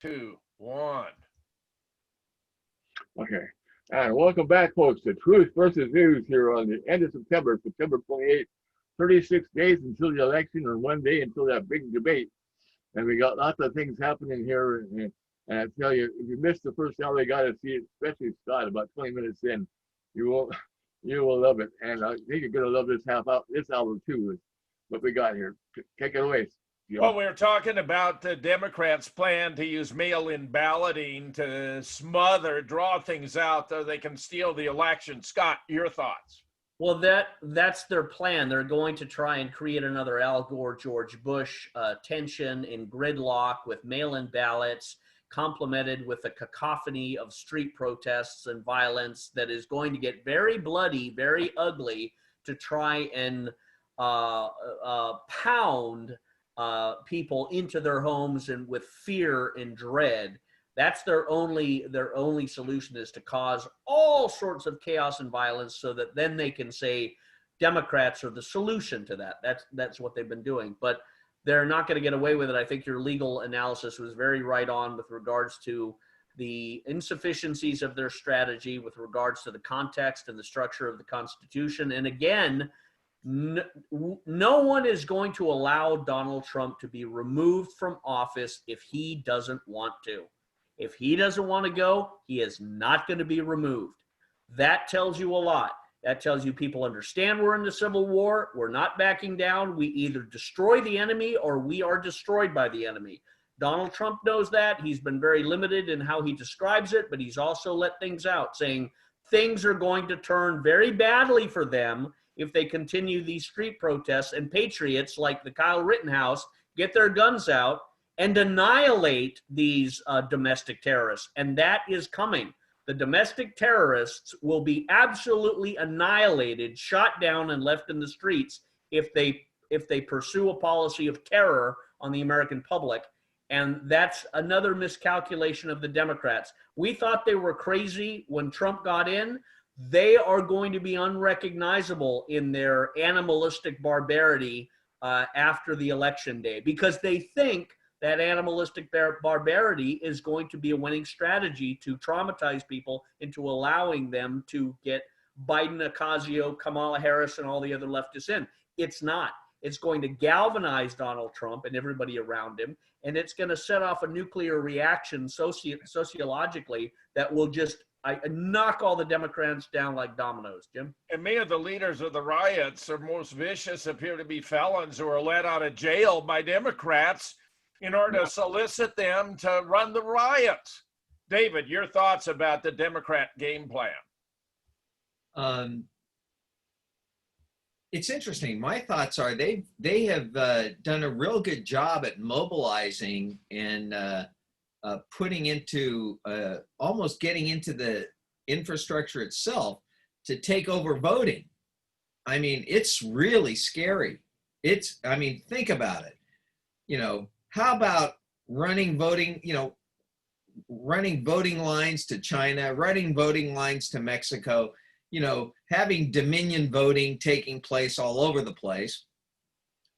2, 1. Okay. And welcome back, folks, to Truth versus News here on the end of September, September 28th. 36 days until the election, or 1 day until that big debate. And we got lots of things happening here. And I tell you, if you missed the first hour, you got to see it, especially Scott, about 20 minutes in. You will, you will love it. And I think you're going to love this hour too, is what we got here. Take it away. Well, we're talking about the Democrats' plan to use mail-in balloting to draw things out so they can steal the election. Scott, your thoughts? Well, that's their plan. They're going to try and create another Al Gore, George Bush tension and gridlock with mail-in ballots, complemented with a cacophony of street protests and violence that is going to get very bloody, very ugly, to try and pound people into their homes and with fear and dread. That's their only solution, is to cause all sorts of chaos and violence so that then they can say Democrats are the solution to that. That's what they've been doing. But they're not going to get away with it. I think your legal analysis was very right on with regards to the insufficiencies of their strategy, with regards to the context and the structure of the Constitution. And again, no one is going to allow Donald Trump to be removed from office if he doesn't want to. If he doesn't want to go, he is not going to be removed. That tells you a lot. That tells you people understand we're in the Civil War. We're not backing down. We either destroy the enemy or we are destroyed by the enemy. Donald Trump knows that. He's been very limited in how he describes it, but he's also let things out, saying things are going to turn very badly for them if they continue these street protests, and patriots like the Kyle Rittenhouse get their guns out and annihilate these domestic terrorists. And that is coming. The domestic terrorists will be absolutely annihilated, shot down, and left in the streets if they pursue a policy of terror on the American public. And that's another miscalculation of the Democrats. We thought they were crazy when Trump got in. They are going to be unrecognizable in their animalistic barbarity after the election day, because they think that animalistic barbarity is going to be a winning strategy to traumatize people into allowing them to get Biden, Ocasio, Kamala Harris, and all the other leftists in. It's not. It's going to galvanize Donald Trump and everybody around him, and it's going to set off a nuclear reaction sociologically that will just knock all the Democrats down like dominoes, Jim. And many of the leaders of the riots, or most vicious, appear to be felons who are let out of jail by Democrats in order to solicit them to run the riots. David, your thoughts about the Democrat game plan? It's interesting. My thoughts are they have done a real good job at mobilizing and putting into almost getting into the infrastructure itself to take over voting. I mean, it's really scary. Think about it. How about running voting lines to China, running voting lines to Mexico, having Dominion voting taking place all over the place,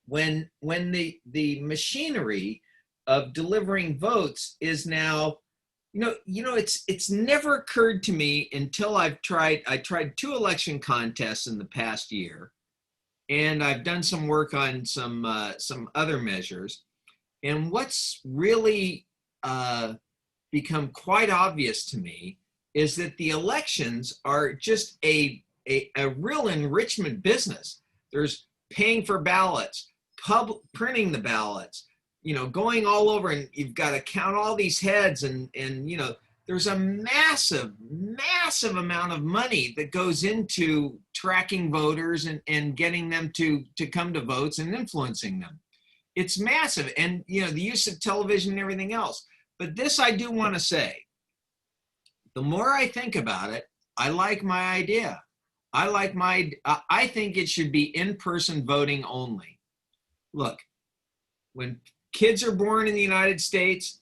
when the machinery of delivering votes is now, it's never occurred to me until I tried 2 election contests in the past year, and I've done some work on some other measures. And what's really become quite obvious to me is that the elections are just a real enrichment business. There's paying for ballots, printing the ballots, going all over, and you've got to count all these heads, and there's a massive amount of money that goes into tracking voters and getting them to come to votes and influencing them. It's massive, and the use of television and everything else. But this I do want to say, the more I think about it, I like my idea. I think it should be in-person voting only. Look, when kids are born in the United States,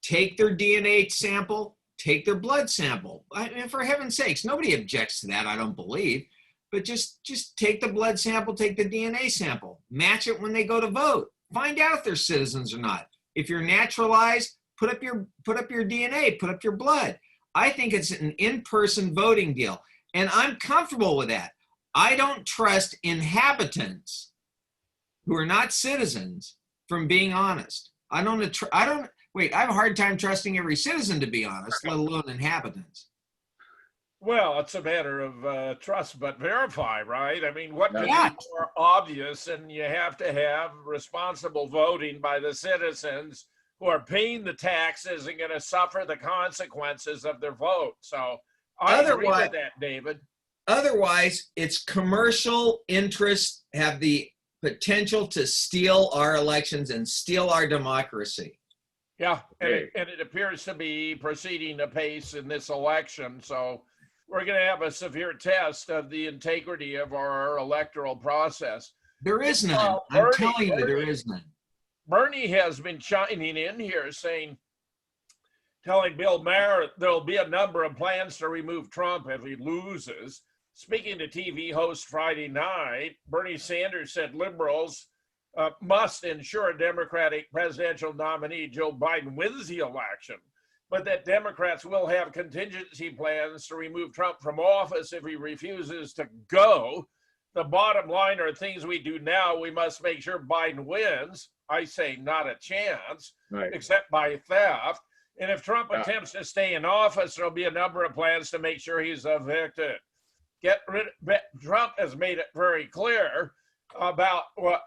take their DNA sample, take their blood sample. I mean, for heaven's sakes, nobody objects to that, I don't believe. But just take the blood sample, take the DNA sample, match it when they go to vote. Find out if they're citizens or not. If you're naturalized, put up your DNA, put up your blood. I think it's an in-person voting deal, and I'm comfortable with that. I don't trust inhabitants who are not citizens from being honest. I have a hard time trusting every citizen to be honest, let alone inhabitants. Well, it's a matter of trust but verify, right? I mean, what could Yeah. be more obvious? And you have to have responsible voting by the citizens who are paying the taxes and going to suffer the consequences of their vote. So I agree with that, David. Otherwise, it's commercial interests have the potential to steal our elections and steal our democracy. Yeah, and it appears to be proceeding apace in this election. So we're going to have a severe test of the integrity of our electoral process. There is none. I'm telling you, there is none. Bernie has been chiming in here telling Bill Maher there'll be a number of plans to remove Trump if he loses. Speaking to TV host Friday night, Bernie Sanders said liberals must ensure Democratic presidential nominee Joe Biden wins the election, but that Democrats will have contingency plans to remove Trump from office if he refuses to go. The bottom line are things we do now. We must make sure Biden wins. I say not a chance, right, except by theft. And if Trump attempts to stay in office, there'll be a number of plans to make sure he's evicted. Trump has made it very clear about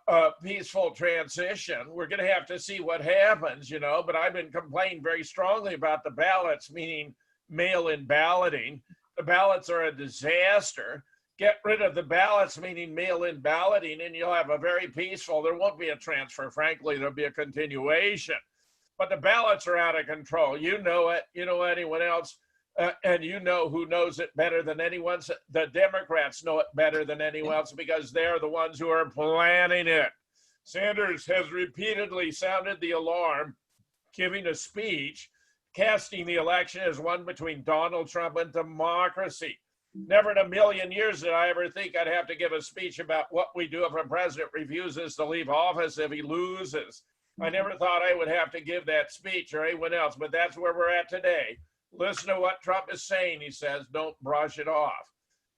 a peaceful transition. We're going to have to see what happens, but I've been complaining very strongly about the ballots, meaning mail-in balloting. The ballots are a disaster. Get rid of the ballots, meaning mail-in balloting, and you'll have a very peaceful, there won't be a transfer, frankly, there'll be a continuation. But the ballots are out of control. You know it, anyone else, and who knows it better than anyone. The Democrats know it better than anyone else because they're the ones who are planning it. Sanders has repeatedly sounded the alarm, giving a speech, casting the election as one between Donald Trump and democracy. Never in a million years did I ever think I'd have to give a speech about what we do if a president refuses to leave office if he loses. I never thought I would have to give that speech or anyone else, but that's where we're at today. Listen to what Trump is saying, he says, don't brush it off.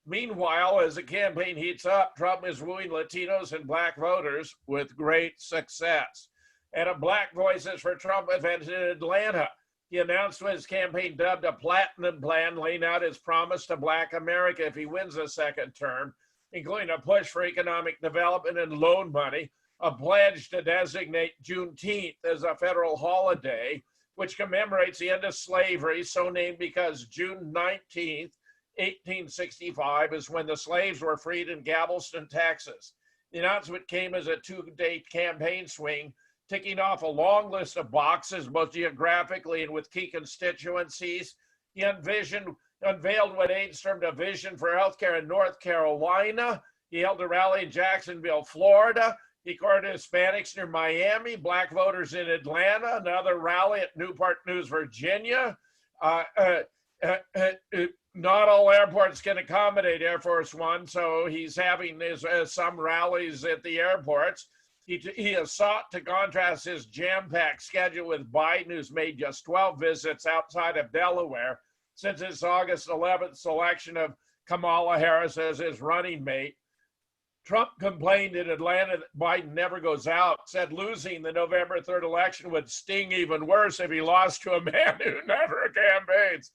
Meanwhile, as the campaign heats up, Trump is wooing Latinos and black voters with great success. At a Black Voices for Trump event in Atlanta, he announced his campaign dubbed a platinum plan, laying out his promise to Black America if he wins a second term, including a push for economic development and loan money, a pledge to designate Juneteenth as a federal holiday, which commemorates the end of slavery, so named because June 19th, 1865 is when the slaves were freed in Galveston, Texas. The announcement came as a two-day campaign swing, ticking off a long list of boxes, both geographically and with key constituencies. He unveiled what aides termed a vision for healthcare in North Carolina. He held a rally in Jacksonville, Florida. He courted Hispanics near Miami, black voters in Atlanta, another rally at Newport News, Virginia. Not all airports can accommodate Air Force One, so he's having some rallies at the airports. He has sought to contrast his jam-packed schedule with Biden, who's made just 12 visits outside of Delaware since his August 11th selection of Kamala Harris as his running mate. Trump complained in Atlanta that Biden never goes out, said losing the November 3rd election would sting even worse if he lost to a man who never campaigns.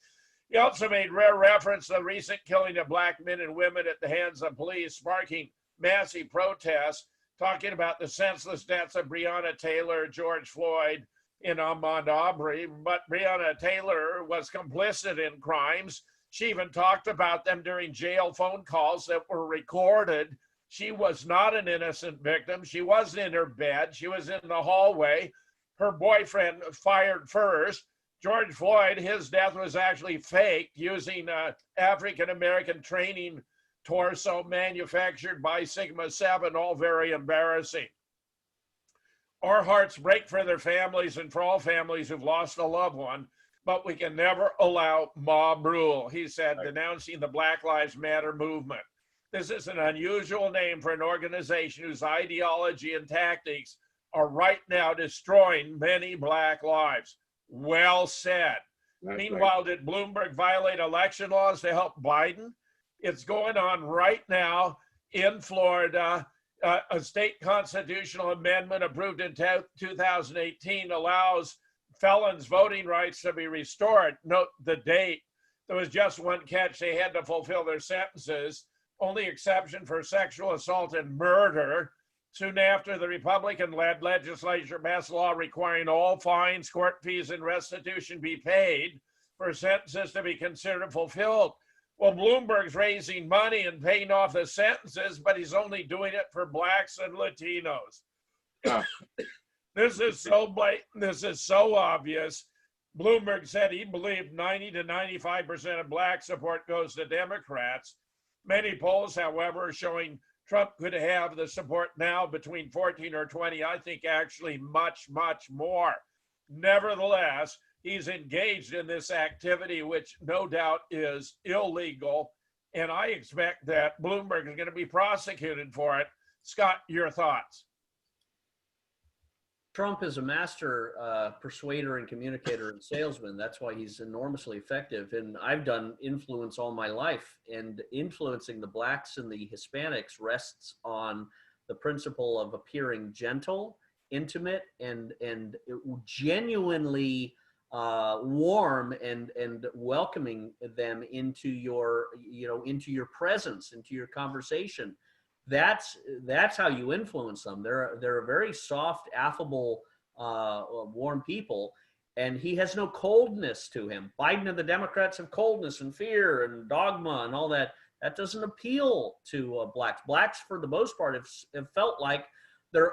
He also made rare reference to the recent killing of black men and women at the hands of police, sparking massive protests, talking about the senseless deaths of Breonna Taylor, George Floyd, and Ahmaud Arbery. But Breonna Taylor was complicit in crimes. She even talked about them during jail phone calls that were recorded. She was not an innocent victim. She wasn't in her bed. She was in the hallway. Her boyfriend fired first. George Floyd, his death was actually faked using African-American training torso manufactured by Sigma 7, all very embarrassing. Our hearts break for their families and for all families who've lost a loved one, but we can never allow mob rule, he said, denouncing the Black Lives Matter movement. This is an unusual name for an organization whose ideology and tactics are right now destroying many black lives. Well said. That's Meanwhile, did Bloomberg violate election laws to help Biden? It's going on right now in Florida. A state constitutional amendment approved in 2018 allows felons' voting rights to be restored. Note the date. There was just one catch. They had to fulfill their sentences. Only exception for sexual assault and murder. Soon after, the Republican-led legislature passed a law requiring all fines, court fees, and restitution be paid for sentences to be considered fulfilled. Well, Bloomberg's raising money and paying off the sentences, but he's only doing it for blacks and Latinos. Yeah. This is so blatant. This is so obvious. Bloomberg said he believed 90 to 95% of black support goes to Democrats. Many polls, however, are showing Trump could have the support now between 14 or 20. I think actually much, much more. Nevertheless, he's engaged in this activity, which no doubt is illegal. And I expect that Bloomberg is going to be prosecuted for it. Scott, your thoughts? Trump is a master persuader and communicator and salesman. That's why he's enormously effective. And I've done influence all my life, and influencing the blacks and the Hispanics rests on the principle of appearing gentle, intimate, and genuinely warm and welcoming them into your presence, into your conversation. That's how you influence them. They're a very soft, affable, warm people, and he has no coldness to him. Biden and the Democrats have coldness and fear and dogma and all that. That doesn't appeal to blacks. Blacks, for the most part, have felt like they're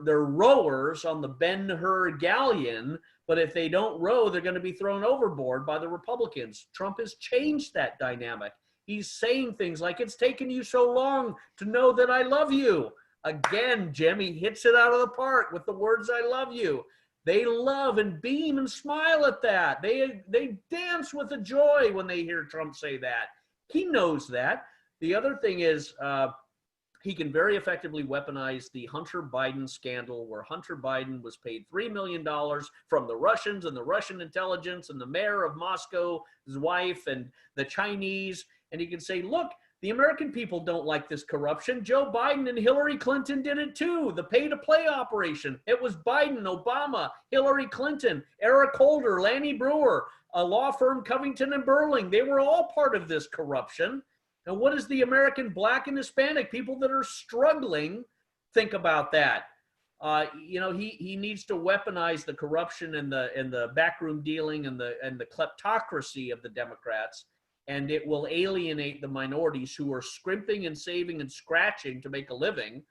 rowers on the Ben-Hur galleon, but if they don't row, they're going to be thrown overboard by the Republicans. Trump has changed that dynamic. He's saying things like, it's taken you so long to know that I love you. Again, Jimmy hits it out of the park with the words, I love you. They love and beam and smile at that. They dance with the joy when they hear Trump say that. He knows that. The other thing is he can very effectively weaponize the Hunter Biden scandal, where Hunter Biden was paid $3 million from the Russians and the Russian intelligence and the mayor of Moscow, his wife, and the Chinese. And he can say, look, the American people don't like this corruption. Joe Biden and Hillary Clinton did it too. The pay-to-play operation. It was Biden, Obama, Hillary Clinton, Eric Holder, Lanny Brewer, a law firm, Covington and Burling. They were all part of this corruption. And what does the American black and Hispanic people that are struggling think about that? He needs to weaponize the corruption and the backroom dealing and the kleptocracy of the Democrats. And it will alienate the minorities who are scrimping and saving and scratching to make a living,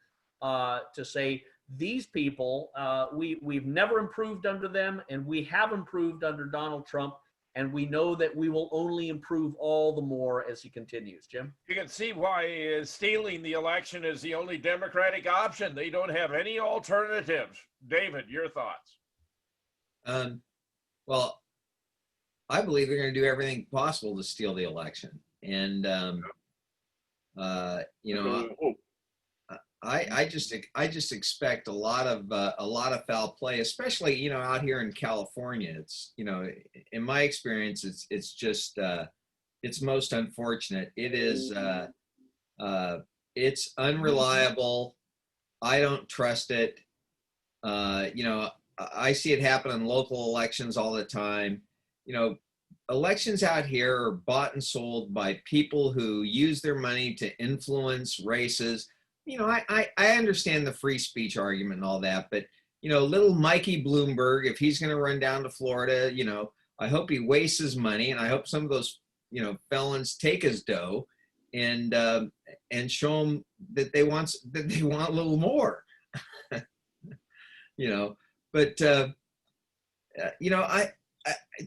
to say, these people, we've never improved under them, and we have improved under Donald Trump, and we know that we will only improve all the more as he continues. Jim? You can see why stealing the election is the only Democratic option. They don't have any alternatives. David, your thoughts? Well, I believe they're going to do everything possible to steal the election, and I just expect a lot of foul play, especially out here in California. It's in my experience, it's just it's most unfortunate. It is it's unreliable. I don't trust it. I see it happen in local elections all the time. Elections out here are bought and sold by people who use their money to influence races. I understand the free speech argument and all that, but, little Mikey Bloomberg, if he's going to run down to Florida, I hope he wastes his money, and I hope some of those, felons take his dough and show him that they want a little more, but,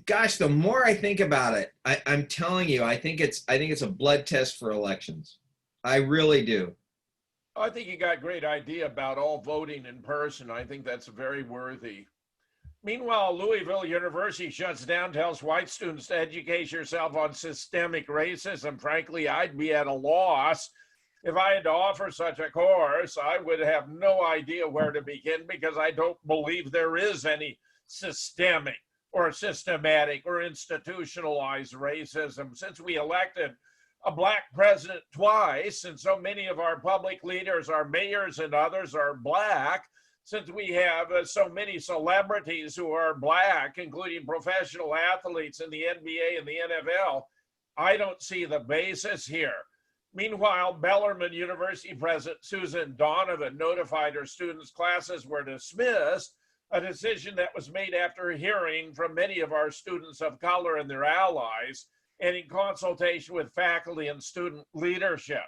gosh, the more I think about it, I'm telling you, I think it's a blood test for elections. I really do. I think you got a great idea about all voting in person. I think that's very worthy. Meanwhile, Louisville University shuts down, tells white students to educate yourself on systemic racism. Frankly, I'd be at a loss. If I had to offer such a course, I would have no idea where to begin, because I don't believe there is any systemic or systematic or institutionalized racism. Since we elected a black president twice, and so many of our public leaders, our mayors and others are black, since we have so many celebrities who are black, including professional athletes in the NBA and the NFL, I don't see the basis here. Meanwhile, Bellarmine University President Susan Donovan notified her students classes were dismissed, a decision that was made after hearing from many of our students of color and their allies, and in consultation with faculty and student leadership.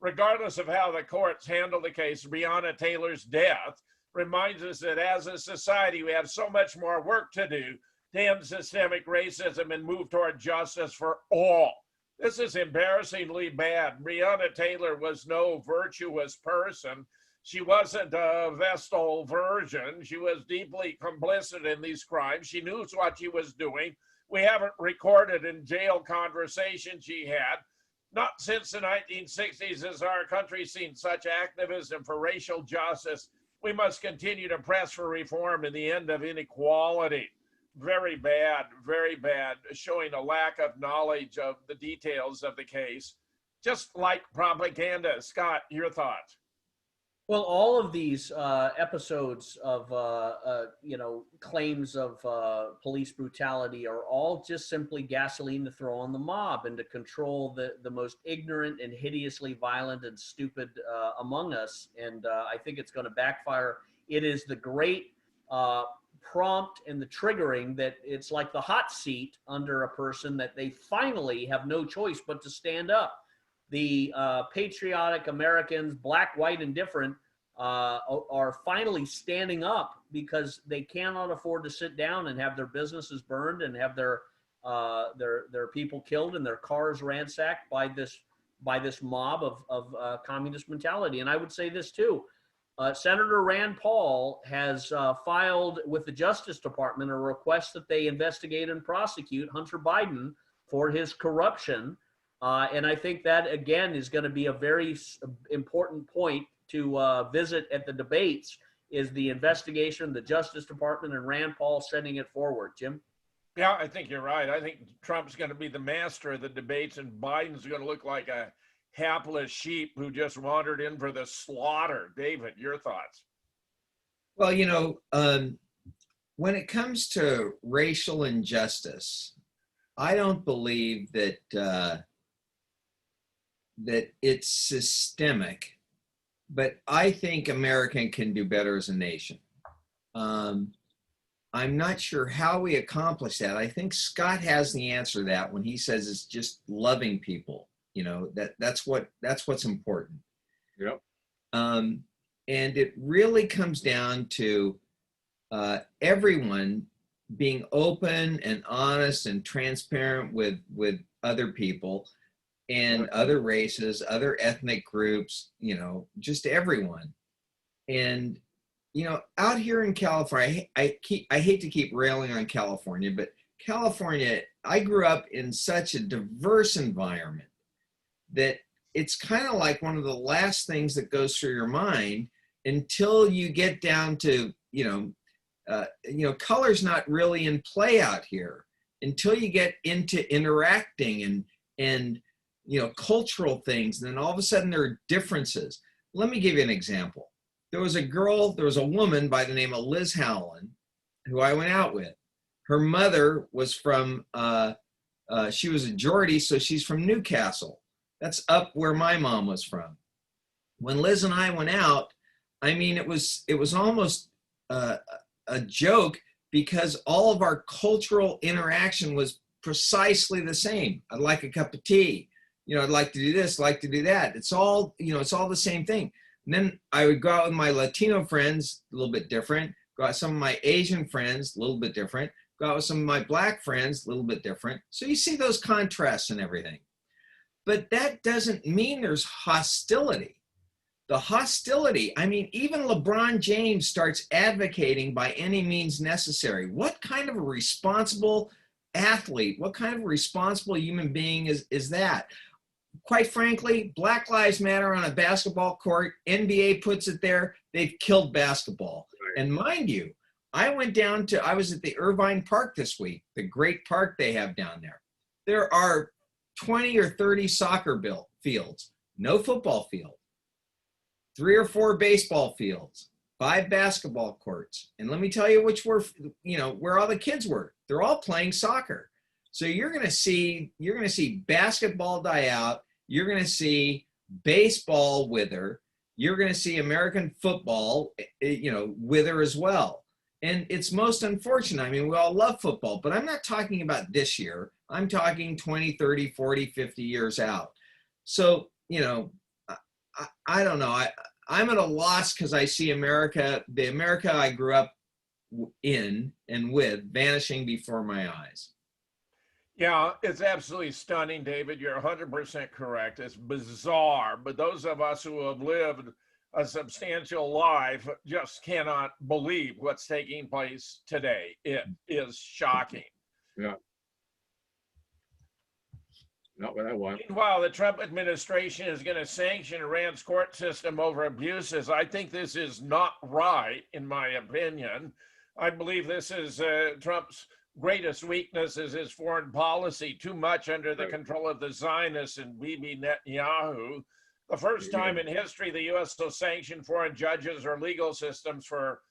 Regardless of how the courts handle the case, Breonna Taylor's death reminds us that as a society, we have so much more work to do to end systemic racism and move toward justice for all. This is embarrassingly bad. Breonna Taylor was no virtuous person. She wasn't a Vestal virgin. She was deeply complicit in these crimes. She knew what she was doing. We haven't recorded in jail conversations she had. Not since the 1960s has our country seen such activism for racial justice. We must continue to press for reform and the end of inequality. Very bad, showing a lack of knowledge of the details of the case, just like propaganda. Scott, your thoughts? Well, all of these episodes of, claims of police brutality are all just simply gasoline to throw on the mob and to control the most ignorant and hideously violent and stupid among us. And I think it's going to backfire. It is the great prompt and the triggering that it's like the hot seat under a person that they finally have no choice but to stand up. The patriotic Americans, black, white, and different, are finally standing up because they cannot afford to sit down and have their businesses burned and have their people killed and their cars ransacked by this mob of communist mentality. And I would say this too. Senator Rand Paul has filed with the Justice Department a request that they investigate and prosecute Hunter Biden for his corruption. And I think that, again, is going to be a very important point to visit at the debates, is the investigation, the Justice Department, and Rand Paul sending it forward. Jim? Yeah, I think you're right. I think Trump's going to be the master of the debates, and Biden's going to look like a hapless sheep who just wandered in for the slaughter. David, your thoughts? Well, when it comes to racial injustice, I don't believe that that it's systemic, but I think America can do better as a nation. I'm not sure how we accomplish that. I think Scott has the answer to that when he says it's just loving people. That's what's important. Yep. And it really comes down to everyone being open and honest and transparent with other people and other races, other ethnic groups, just everyone. And out here in California, I hate to keep railing on California, but California, I grew up in such a diverse environment that it's kind of like one of the last things that goes through your mind until you get down to, color's not really in play out here until you get into interacting and cultural things. And then all of a sudden there are differences. Let me give you an example. There was a woman by the name of Liz Howland who I went out with. Her mother was from, she was a Geordie, so she's from Newcastle. That's up where my mom was from. When Liz and I went out, I mean, it was almost a joke because all of our cultural interaction was precisely the same. I'd like a cup of tea. I'd like to do this, like to do that. It's all, it's all the same thing. And then I would go out with my Latino friends, a little bit different. Go out with some of my Asian friends, a little bit different. Go out with some of my black friends, a little bit different. So you see those contrasts and everything. But that doesn't mean there's hostility. The hostility, I mean, even LeBron James starts advocating by any means necessary. What kind of a responsible athlete, what kind of a responsible human being is that? Quite frankly, Black Lives Matter on a basketball court, NBA puts it there, they've killed basketball. And mind you, I was at the Irvine Park this week, the great park they have down there. There are 20 or 30 soccer fields, no football field, 3 or 4 baseball fields, 5 basketball courts. And let me tell you where all the kids were. They're all playing soccer. So you're going to see basketball die out. You're going to see baseball wither. You're going to see American football, wither as well. And it's most unfortunate. I mean, we all love football, but I'm not talking about this year. I'm talking 20, 30, 40, 50 years out. So, I don't know. I'm at a loss because I see the America I grew up in and with, vanishing before my eyes. Yeah, it's absolutely stunning, David. You're 100% correct. It's bizarre, but those of us who have lived a substantial life just cannot believe what's taking place today. It is shocking. Yeah. Not what I want. Meanwhile, the Trump administration is going to sanction Iran's court system over abuses. I think this is not right, in my opinion. I believe this is Trump's greatest weakness is his foreign policy, too much under the control of the Zionists and Bibi Netanyahu. The first time in history the U.S. will sanction foreign judges or legal systems for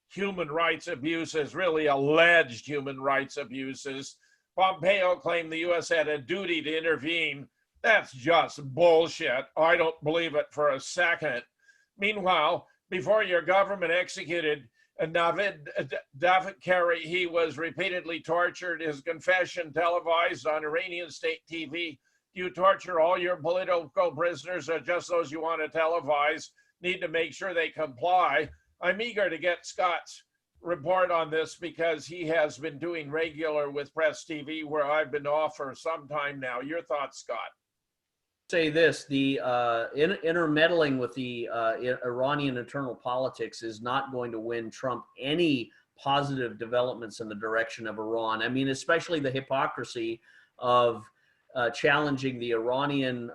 human rights abuses, really alleged human rights abuses. Pompeo claimed the U.S. had a duty to intervene. That's just bullshit. I don't believe it for a second. Meanwhile, before your government executed David Kerry, he was repeatedly tortured, his confession televised on Iranian state TV. Do you torture all your political prisoners or just those you want to televise? Need to make sure they comply. I'm eager to get Scott's report on this because he has been doing regular with Press TV where I've been off for some time now. Your thoughts, Scott? Say this, the intermeddling with the Iranian internal politics is not going to win Trump any positive developments in the direction of Iran. I mean, especially the hypocrisy of challenging the Iranian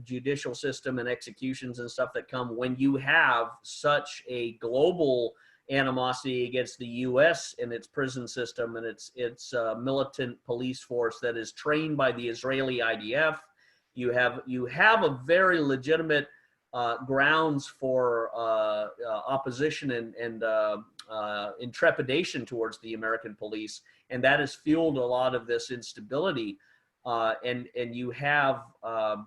judicial system and executions and stuff that come when you have such a global animosity against the U.S. and its prison system and its militant police force that is trained by the Israeli IDF. You have a very legitimate grounds for opposition and intrepidation towards the American police, and that has fueled a lot of this instability. And you have, I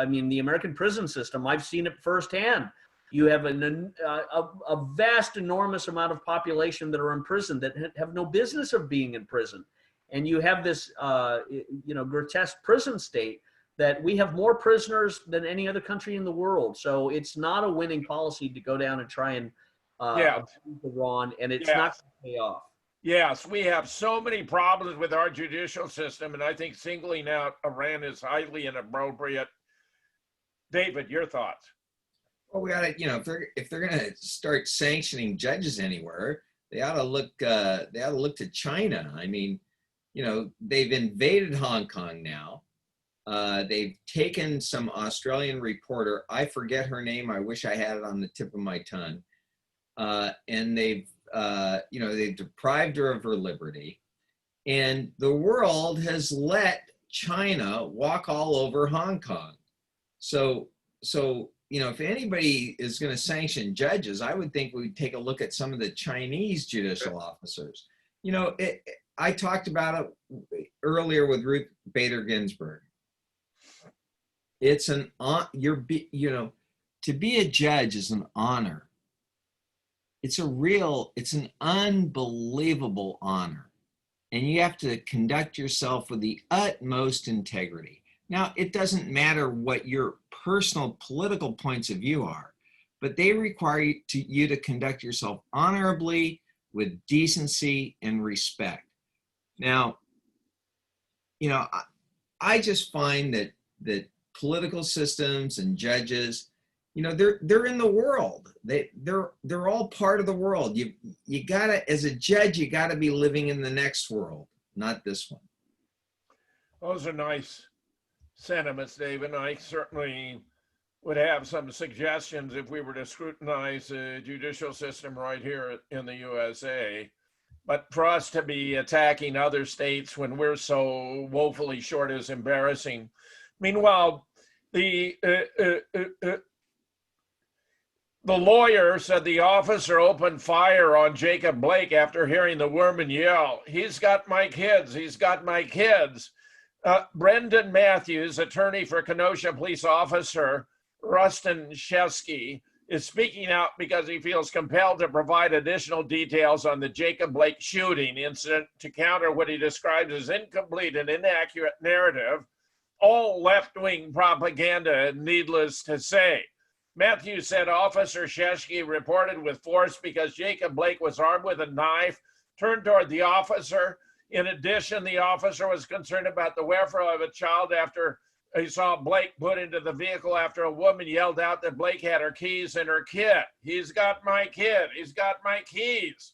mean, the American prison system. I've seen it firsthand. You have a vast, enormous amount of population that are in prison that have no business of being in prison. And you have this, grotesque prison state that we have more prisoners than any other country in the world. So it's not a winning policy to go down and try and abuse Iran, and it's not going to pay off. Yes, we have so many problems with our judicial system, and I think singling out Iran is highly inappropriate. David, your thoughts? Well, we ought to, if they're going to start sanctioning judges anywhere, they ought to look to China. I mean, they've invaded Hong Kong now. They've taken some Australian reporter, I forget her name, I wish I had it on the tip of my tongue, and they've deprived her of her liberty, and the world has let China walk all over Hong Kong. So if anybody is going to sanction judges, I would think we'd take a look at some of the Chinese judicial officers. I talked about it earlier with Ruth Bader Ginsburg. It's to be a judge is an honor. It's an unbelievable honor. And you have to conduct yourself with the utmost integrity. Now, it doesn't matter what your personal political points of view are, but they require you to conduct yourself honorably with decency and respect. Now, I just find that political systems and judges, they're in the world. They're all part of the world. You gotta, as a judge, you gotta be living in the next world, not this one. Those are nice sentiments, David. I certainly would have some suggestions if we were to scrutinize the judicial system right here in the USA. But for us to be attacking other states when we're so woefully short is embarrassing. Meanwhile, the lawyer said the officer opened fire on Jacob Blake after hearing the woman yell, "He's got my kids, he's got my kids." Brendan Matthews, attorney for Kenosha police officer Rustin Shesky, is speaking out because he feels compelled to provide additional details on the Jacob Blake shooting incident to counter what he describes as incomplete and inaccurate narrative, all left-wing propaganda, needless to say. Matthews said Officer Shesky reported with force because Jacob Blake was armed with a knife, turned toward the officer. In addition, the officer was concerned about the welfare of a child after he saw Blake put into the vehicle after a woman yelled out that Blake had her keys in her kit. "He's got my kid. He's got my keys."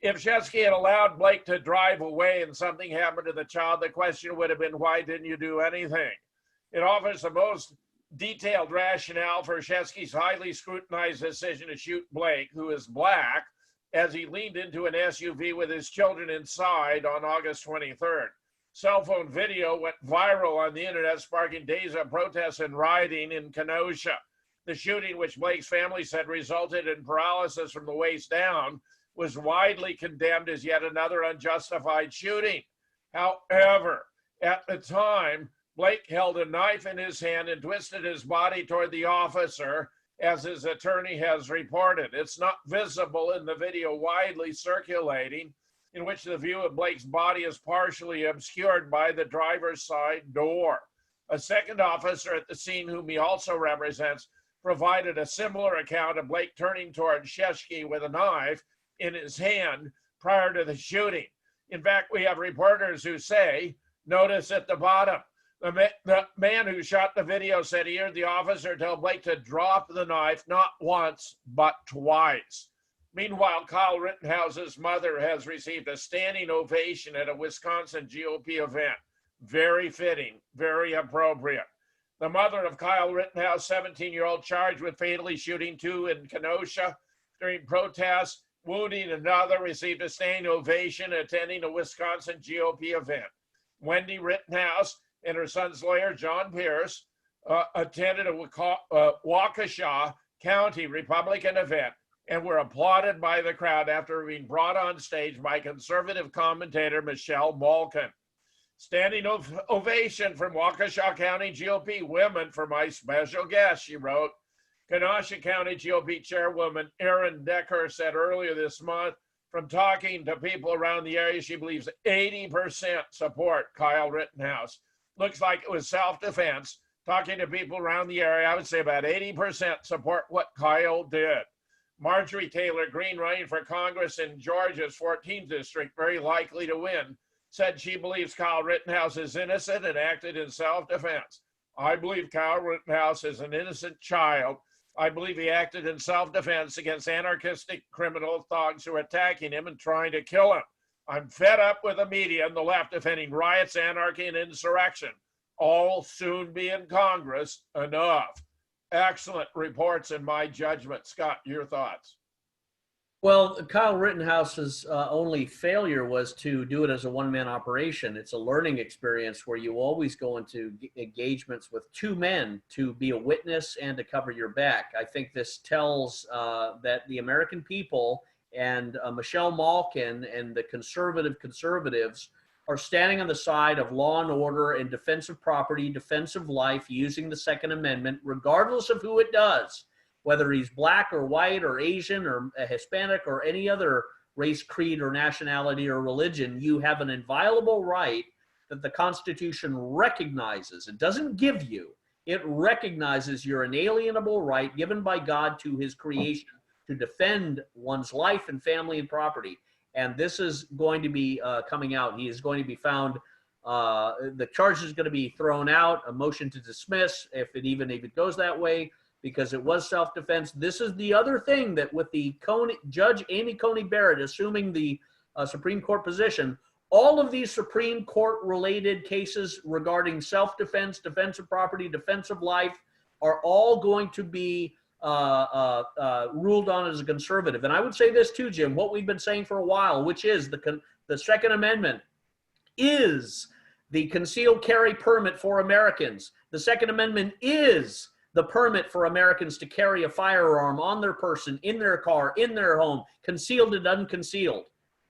If Shesky had allowed Blake to drive away and something happened to the child, the question would have been, why didn't you do anything? It offers the most detailed rationale for Shesky's highly scrutinized decision to shoot Blake, who is black, as he leaned into an SUV with his children inside on August 23rd. Cell phone video went viral on the internet, sparking days of protests and rioting in Kenosha. The shooting, which Blake's family said resulted in paralysis from the waist down, was widely condemned as yet another unjustified shooting. However, at the time, Blake held a knife in his hand and twisted his body toward the officer, as his attorney has reported. It's not visible in the video widely circulating, in which the view of Blake's body is partially obscured by the driver's side door. A second officer at the scene, whom he also represents, provided a similar account of Blake turning toward Shesky with a knife in his hand prior to the shooting. In fact, we have reporters who say, notice at the bottom, the man who shot the video said he heard the officer tell Blake to drop the knife not once, but twice. Meanwhile, Kyle Rittenhouse's mother has received a standing ovation at a Wisconsin GOP event. Very fitting, very appropriate. The mother of Kyle Rittenhouse, 17-year-old, charged with fatally shooting two in Kenosha during protests, wounding another, received a standing ovation attending a Wisconsin GOP event. Wendy Rittenhouse and her son's lawyer, John Pierce, attended a Waukesha County Republican event and were applauded by the crowd after being brought on stage by conservative commentator Michelle Malkin. Standing ovation from Waukesha County GOP women for my special guest, she wrote. Kenosha County GOP chairwoman Erin Decker said earlier this month, from talking to people around the area, she believes 80% support Kyle Rittenhouse. Looks like it was self-defense. Talking to people around the area, I would say about 80% support what Kyle did. Marjorie Taylor Greene, running for Congress in Georgia's 14th district, very likely to win, said she believes Kyle Rittenhouse is innocent and acted in self-defense. I believe Kyle Rittenhouse is an innocent child. I believe he acted in self-defense against anarchistic criminal thugs who are attacking him and trying to kill him. I'm fed up with the media and the left defending riots, anarchy, and insurrection. All soon be in Congress. Enough. Excellent reports in my judgment. Scott, your thoughts? Well, Kyle Rittenhouse's only failure was to do it as a one-man operation. It's a learning experience where you always go into engagements with two men to be a witness and to cover your back. I think this tells that the American people and Michelle Malkin and the conservatives are standing on the side of law and order and defense of property, defense of life, using the Second Amendment, regardless of who it does. Whether he's black or white or Asian or Hispanic or any other race, creed, or nationality or religion, you have an inviolable right that the Constitution recognizes. It doesn't give you. It recognizes your inalienable right given by God to his creation to defend one's life and family and property. And this is going to be coming out. He is going to be found. The charge is going to be thrown out, a motion to dismiss, if it goes that way, because it was self-defense. This is the other thing that with the Judge Amy Coney Barrett assuming the Supreme Court position, all of these Supreme Court related cases regarding self-defense, defense of property, defense of life, are all going to be ruled on as a conservative. And I would say this too, Jim, what we've been saying for a while, which is the Second Amendment is the concealed carry permit for Americans. The Second Amendment is the permit for Americans to carry a firearm on their person, in their car, in their home, concealed and unconcealed.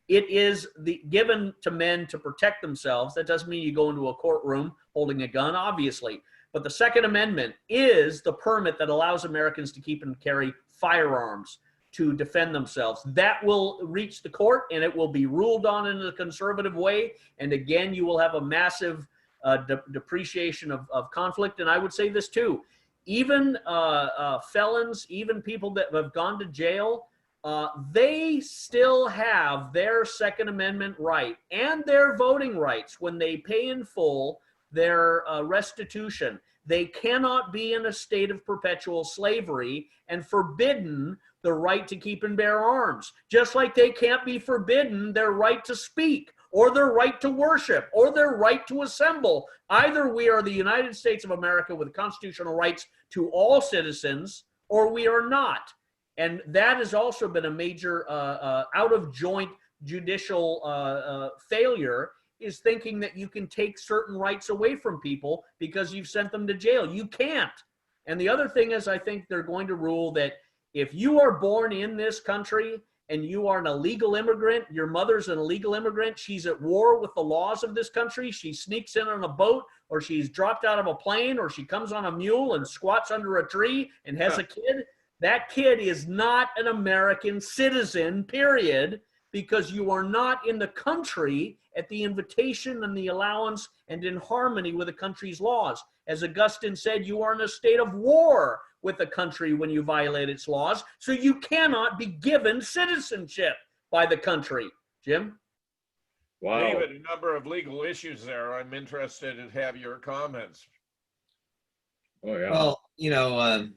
It is given to men to protect themselves. That doesn't mean you go into a courtroom holding a gun, obviously. But the Second Amendment is the permit that allows Americans to keep and carry firearms to defend themselves. That will reach the court, and it will be ruled on in a conservative way. And again, you will have a massive depreciation of conflict. And I would say this too, even felons, even people that have gone to jail, they still have their Second Amendment right and their voting rights when they pay in full their restitution. They cannot be in a state of perpetual slavery and forbidden the right to keep and bear arms, just like they can't be forbidden their right to speak or their right to worship or their right to assemble. Either we are the United States of America with constitutional rights to all citizens, or we are not. And that has also been a major out of joint judicial failure, is thinking that you can take certain rights away from people because you've sent them to jail. You can't. And the other thing is, I think they're going to rule that if you are born in this country and you are an illegal immigrant, your mother's an illegal immigrant, she's at war with the laws of this country, she sneaks in on a boat, or she's dropped out of a plane, or she comes on a mule and squats under a tree and has a kid, that kid is not an American citizen, period, because you are not in the country at the invitation and the allowance and in harmony with the country's laws. As Augustine said, you are in a state of war with the country when you violate its laws, so you cannot be given citizenship by the country. Jim? Wow. David, a number of legal issues there. I'm interested to have your comments. Oh, yeah. Well, you know,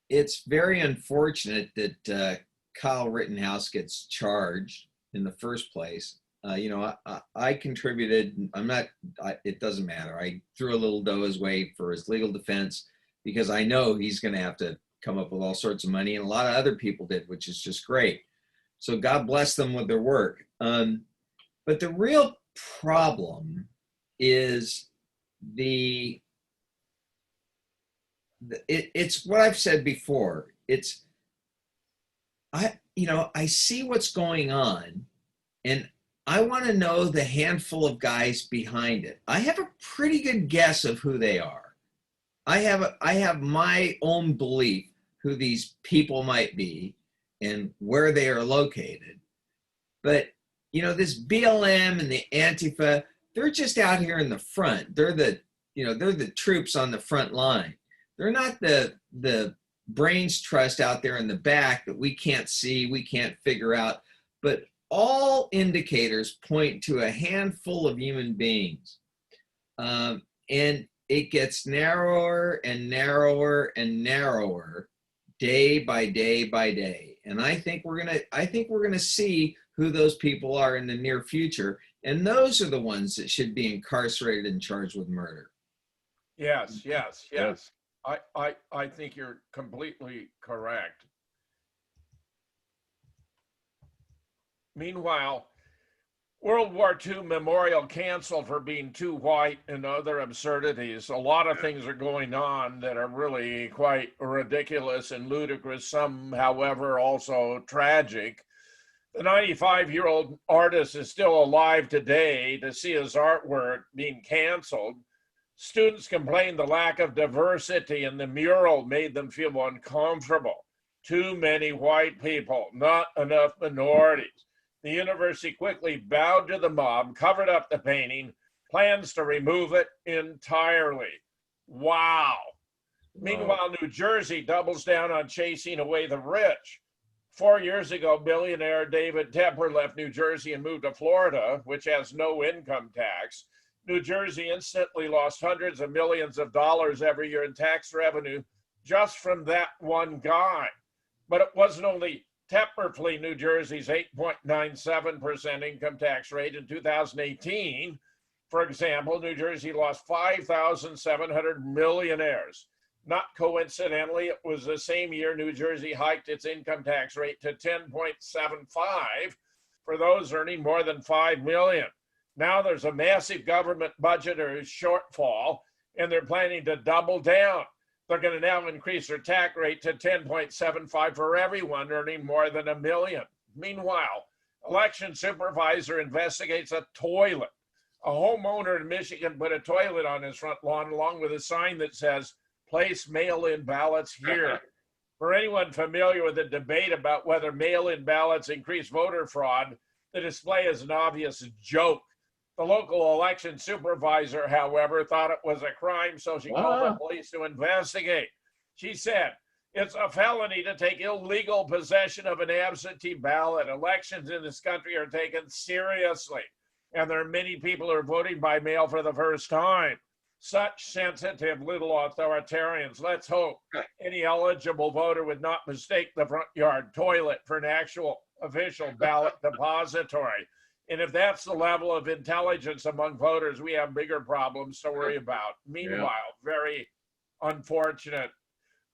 it's very unfortunate that Kyle Rittenhouse gets charged in the first place. You know, I contributed, it doesn't matter. I threw a little dough his way for his legal defense because I know he's going to have to come up with all sorts of money, and a lot of other people did, which is just great. So God bless them with their work. But the real problem is it's what I've said before. I see what's going on, and I want to know the handful of guys behind it. I have a pretty good guess of who they are. I have my own belief who these people might be and where they are located. But, you know, this BLM and the Antifa, they're just out here in the front. They're the troops on the front line. They're not the brains trust out there in the back that we can't see, we can't figure out. But all indicators point to a handful of human beings. And it gets narrower and narrower and narrower day by day by day. And I think we're gonna see who those people are in the near future. And those are the ones that should be incarcerated and charged with murder. Yes. I think you're completely correct. Meanwhile, World War II memorial canceled for being too white and other absurdities. A lot of things are going on that are really quite ridiculous and ludicrous, some, however, also tragic. The 95-year-old artist is still alive today to see his artwork being canceled. Students complained the lack of diversity in the mural made them feel uncomfortable. Too many white people, not enough minorities. The university quickly bowed to the mob, covered up the painting, plans to remove it entirely. Wow. Meanwhile, New Jersey doubles down on chasing away the rich. 4 years ago, billionaire David Tepper left New Jersey and moved to Florida, which has no income tax. New Jersey instantly lost hundreds of millions of dollars every year in tax revenue just from that one guy. But it wasn't only Tepper flee New Jersey's 8.97% income tax rate in 2018. For example, New Jersey lost 5,700 millionaires. Not coincidentally, it was the same year New Jersey hiked its income tax rate to 10.75 for those earning more than $5 million. Now there's a massive government budgetary shortfall, and they're planning to double down. They're going to now increase their tax rate to 10.75 for everyone earning more than $1 million. Meanwhile, election supervisor investigates a toilet. A homeowner in Michigan put a toilet on his front lawn along with a sign that says, "Place mail-in ballots here." For anyone familiar with the debate about whether mail-in ballots increase voter fraud, the display is an obvious joke. The local election supervisor, however, thought it was a crime, so she called the police to investigate. She said, "It's a felony to take illegal possession of an absentee ballot. Elections in this country are taken seriously, and there are many people who are voting by mail for the first time. Such sensitive little authoritarians. Let's hope any eligible voter would not mistake the front yard toilet for an actual official ballot depository. And if that's the level of intelligence among voters, we have bigger problems to worry about." Meanwhile, very unfortunate,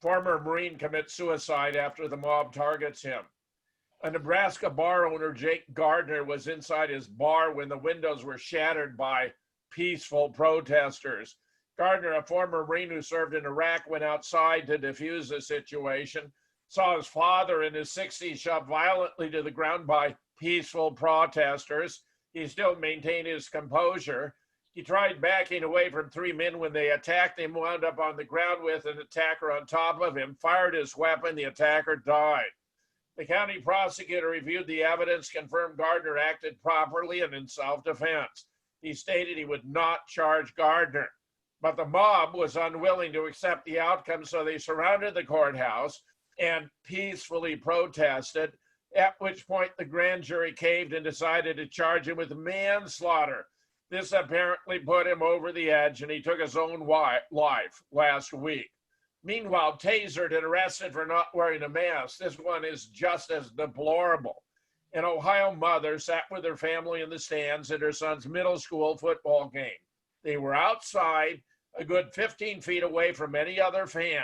former Marine commits suicide after the mob targets him. A Nebraska bar owner, Jake Gardner, was inside his bar when the windows were shattered by peaceful protesters. Gardner, a former Marine who served in Iraq, went outside to defuse the situation, saw his father in his 60s shoved violently to the ground by peaceful protesters. He still maintained his composure. He tried backing away from 3 men when they attacked him, wound up on the ground with an attacker on top of him, fired his weapon. The attacker died. The county prosecutor reviewed the evidence, confirmed Gardner acted properly and in self-defense. He stated he would not charge Gardner, but the mob was unwilling to accept the outcome, so they surrounded the courthouse and peacefully protested, at which point the grand jury caved and decided to charge him with manslaughter. This apparently put him over the edge, and he took his own life last week. Meanwhile, tasered and arrested for not wearing a mask. This one is just as deplorable. An Ohio mother sat with her family in the stands at her son's middle school football game. They were outside, a good 15 feet away from any other fan.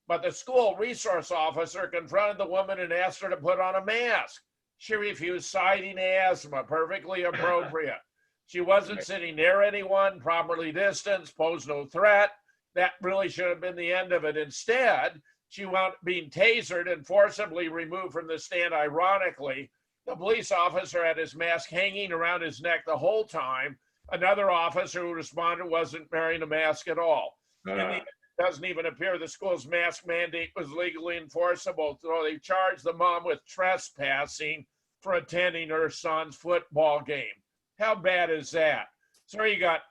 But the school resource officer confronted the woman and asked her to put on a mask. She refused, citing asthma, perfectly appropriate. She wasn't sitting near anyone, properly distanced, posed no threat. That really should have been the end of it. Instead, she wound up being tasered and forcibly removed from the stand. Ironically, the police officer had his mask hanging around his neck the whole time. Another officer who responded wasn't wearing a mask at all. In the end, it doesn't even appear the school's mask mandate was legally enforceable, so they charged the mom with trespassing for attending her son's football game. How bad is that? So you got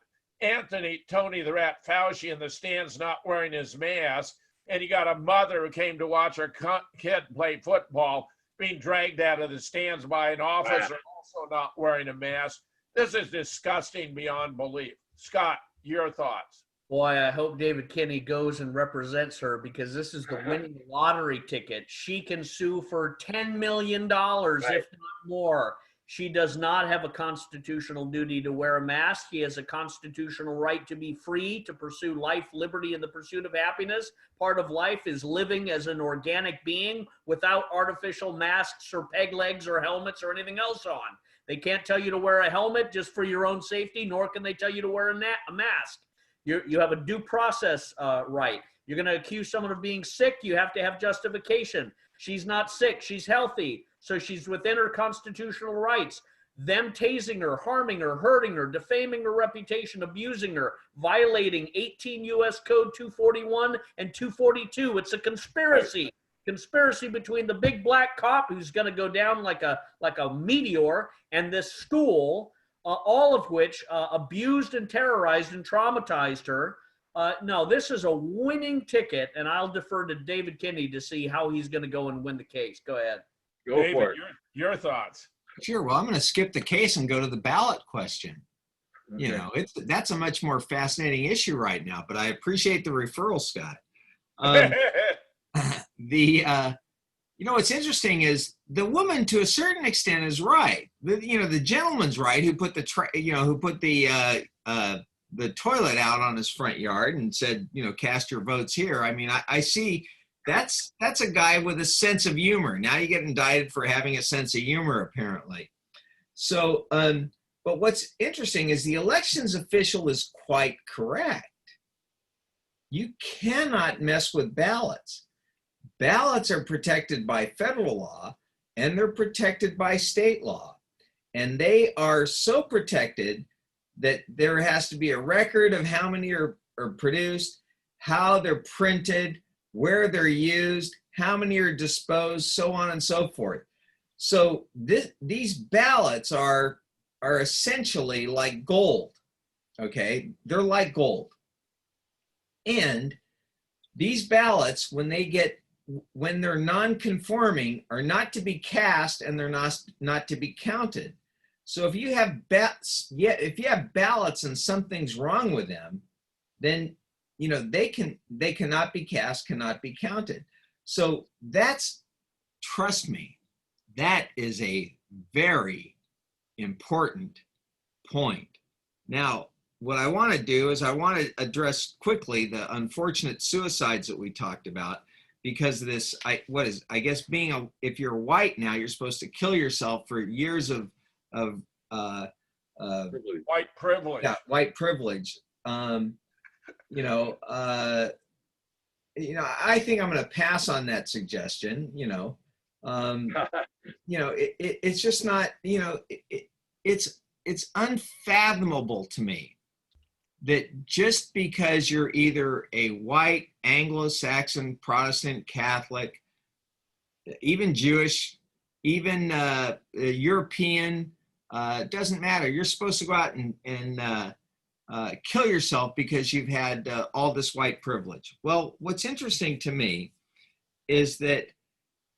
Tony the Rat Fauci in the stands not wearing his mask, and you got a mother who came to watch her kid play football being dragged out of the stands by an officer also not wearing a mask. This is disgusting beyond belief. Scott, your thoughts? Boy, I hope David Kinney goes and represents her, because this is the winning lottery ticket. She can sue for $10 million, if not more. She does not have a constitutional duty to wear a mask. She has a constitutional right to be free, to pursue life, liberty, and the pursuit of happiness. Part of life is living as an organic being without artificial masks or peg legs or helmets or anything else on. They can't tell you to wear a helmet just for your own safety, nor can they tell you to wear a mask. You have a due process right. You're going to accuse someone of being sick, you have to have justification. She's not sick, she's healthy. So she's within her constitutional rights. Them tasing her, harming her, hurting her, defaming her reputation, abusing her, violating 18 U.S. Code 241 and 242. It's a conspiracy. Conspiracy between the big black cop, who's going to go down like a meteor, and this school, all of which abused and terrorized and traumatized her. No, this is a winning ticket, and I'll defer to David Kinney to see how he's going to go and win the case. Go ahead. Go David, for it. Your thoughts? Sure. Well, I'm going to skip the case and go to the ballot question. Okay. You know, that's a much more fascinating issue right now, but I appreciate the referral, Scott. You know, what's interesting is the woman, to a certain extent, is right. The gentleman's right who put the the toilet out on his front yard and said, you know, cast your votes here. I mean, I see that's a guy with a sense of humor. Now you get indicted for having a sense of humor, apparently. So, but what's interesting is the elections official is quite correct. You cannot mess with ballots. Ballots are protected by federal law and they're protected by state law. And they are so protected that there has to be a record of how many are produced, how they're printed, where they're used, how many are disposed, so on and so forth. So these ballots are essentially like gold, okay? They're like gold. And these ballots, when they're non-conforming, are not to be cast and they're not to be counted. So if you have ballots and something's wrong with them, then you know they cannot be cast, cannot be counted. So trust me, that is a very important point. Now, what I want to do is I want to address quickly the unfortunate suicides that we talked about, because of this, I guess if you're white now, you're supposed to kill yourself for years of white privilege. Yeah, white privilege. I think I'm going to pass on that suggestion. It's just not. It's unfathomable to me that just because you're either a white Anglo-Saxon Protestant Catholic, even Jewish, even European, doesn't matter. You're supposed to go out and kill yourself because you've had all this white privilege. Well, what's interesting to me is that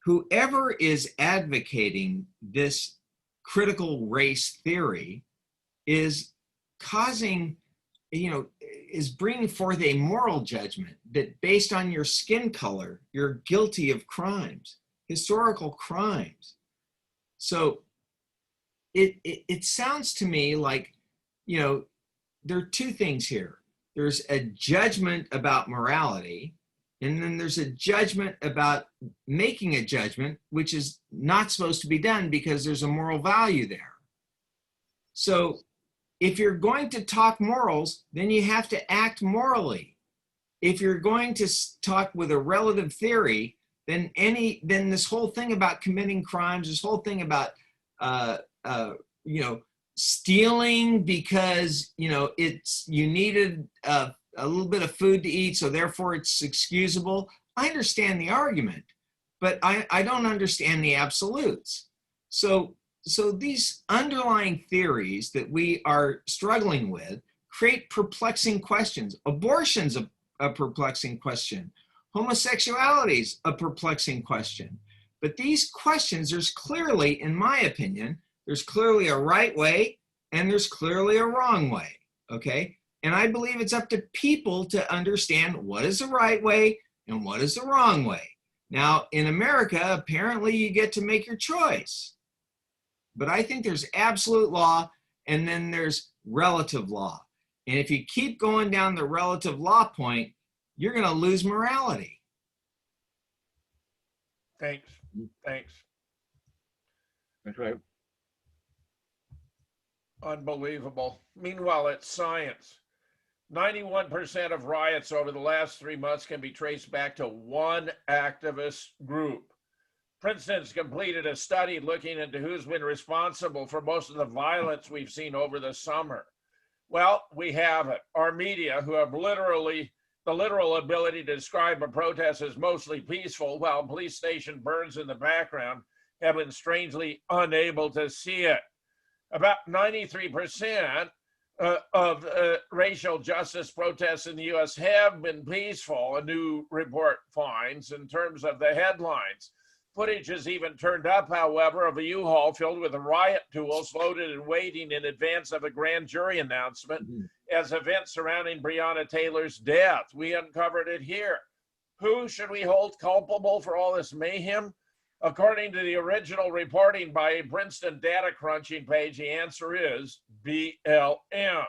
whoever is advocating this critical race theory is is bringing forth a moral judgment that based on your skin color, you're guilty of crimes, historical crimes. So it sounds to me like, there are two things here. There's a judgment about morality, and then there's a judgment about making a judgment, which is not supposed to be done because there's a moral value there. So if you're going to talk morals, then you have to act morally. If you're going to talk with a relative theory, then this whole thing about committing crimes, this whole thing about stealing because you needed a little bit of food to eat, so therefore it's excusable. I understand the argument, but I don't understand the absolutes. So these underlying theories that we are struggling with create perplexing questions. Abortion's a perplexing question. Homosexuality's a perplexing question. But these questions, there's clearly, in my opinion, there's clearly a right way and there's clearly a wrong way, okay? And I believe it's up to people to understand what is the right way and what is the wrong way. Now, in America, apparently you get to make your choice. But I think there's absolute law and then there's relative law. And if you keep going down the relative law point, you're going to lose morality. Thanks. That's right. Unbelievable. Meanwhile, it's science. 91% of riots over the last 3 months can be traced back to one activist group. Princeton's completed a study looking into who's been responsible for most of the violence we've seen over the summer. Well, we have it. Our media, who have the literal ability to describe a protest as mostly peaceful while a police station burns in the background, have been strangely unable to see it. About 93% of racial justice protests in the U.S. have been peaceful, a new report finds, in terms of the headlines. Footage has even turned up, however, of a U-Haul filled with riot tools loaded and waiting in advance of a grand jury announcement as events surrounding Breonna Taylor's death. We uncovered it here. Who should we hold culpable for all this mayhem? According to the original reporting by a Princeton data crunching page, the answer is BLM.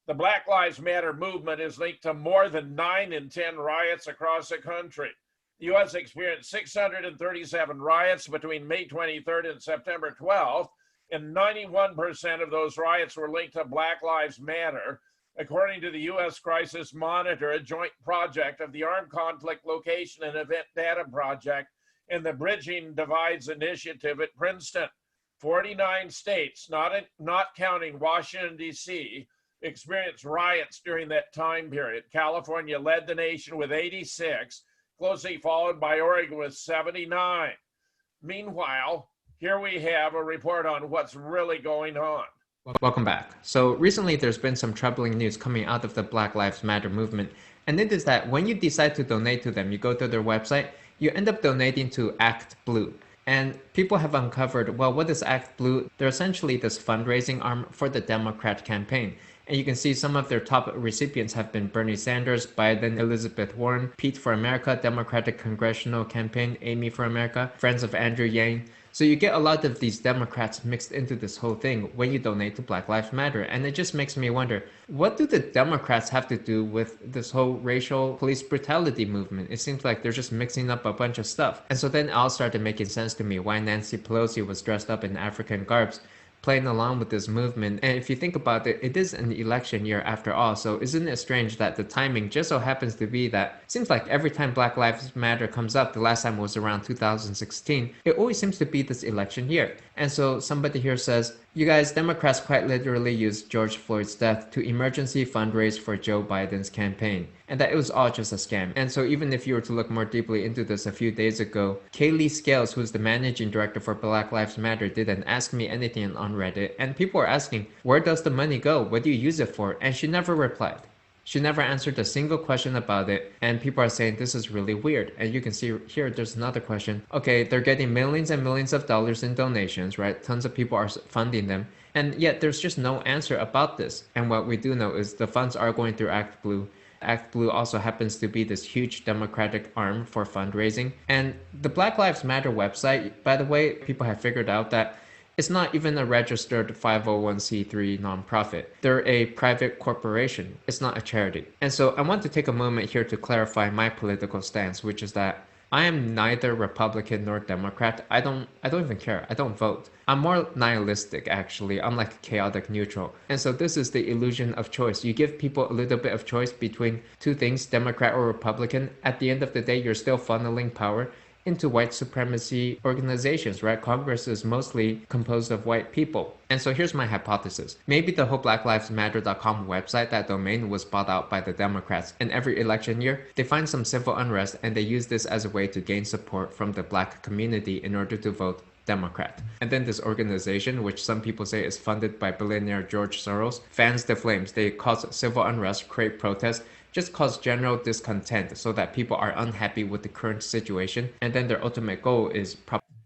The Black Lives Matter movement is linked to more than 9 in 10 riots across the country. The U.S. experienced 637 riots between May 23rd and September 12th, and 91% of those riots were linked to Black Lives Matter, according to the U.S. Crisis Monitor, a joint project of the Armed Conflict Location and Event Data Project and the Bridging Divides Initiative at Princeton. 49 states, not counting Washington, D.C., experienced riots during that time period. California led the nation with 86, closely followed by Oregon with 79. Meanwhile, here we have a report on what's really going on. Welcome back. So recently there's been some troubling news coming out of the Black Lives Matter movement, and it is that when you decide to donate to them, you go to their website, you end up donating to Act Blue. And people have uncovered, well, what is Act Blue? They're essentially this fundraising arm for the Democrat campaign. And you can see some of their top recipients have been Bernie Sanders, Biden, Elizabeth Warren, Pete for America, Democratic Congressional Campaign, Amy for America, Friends of Andrew Yang. So you get a lot of these Democrats mixed into this whole thing when you donate to Black Lives Matter. And it just makes me wonder, what do the Democrats have to do with this whole racial police brutality movement? It seems like they're just mixing up a bunch of stuff. And so then it all started making sense to me why Nancy Pelosi was dressed up in African garbs, playing along with this movement. And if you think about it, it is an election year after all, so isn't it strange that the timing just so happens to be that seems like every time Black Lives Matter comes up, the last time was around 2016, it always seems to be this election year. And so somebody here says, you guys, Democrats quite literally used George Floyd's death to emergency fundraise for Joe Biden's campaign, and that it was all just a scam. And so even if you were to look more deeply into this a few days ago, Kaylee Scales, who's the managing director for Black Lives Matter, did an Ask Me Anything on Reddit, and people were asking, where does the money go? What do you use it for? And she never replied. She never answered a single question about it, and people are saying this is really weird. And you can see here, there's another question. Okay, they're getting millions and millions of dollars in donations, right? Tons of people are funding them, and yet there's just no answer about this. And what we do know is the funds are going through Act Blue. Act Blue also happens to be this huge Democratic arm for fundraising. And the Black Lives Matter website, by the way, people have figured out that it's not even a registered 501c3 nonprofit. They're a private corporation. It's not a charity. And so I want to take a moment here to clarify my political stance, which is that I am neither Republican nor Democrat. I don't even care. I don't vote. I'm more nihilistic, actually. I'm like chaotic neutral. And so this is the illusion of choice. You give people a little bit of choice between two things, Democrat or Republican. At the end of the day, you're still funneling power into white supremacy organizations, right? Congress is mostly composed of white people. And so here's my hypothesis. Maybe the whole blacklivesmatter.com website, that domain, was bought out by the Democrats. And every election year, they find some civil unrest and they use this as a way to gain support from the black community in order to vote Democrat. And then this organization, which some people say is funded by billionaire George Soros, fans the flames. They cause civil unrest, create protests, just cause general discontent so that people are unhappy with the current situation. And then their ultimate goal is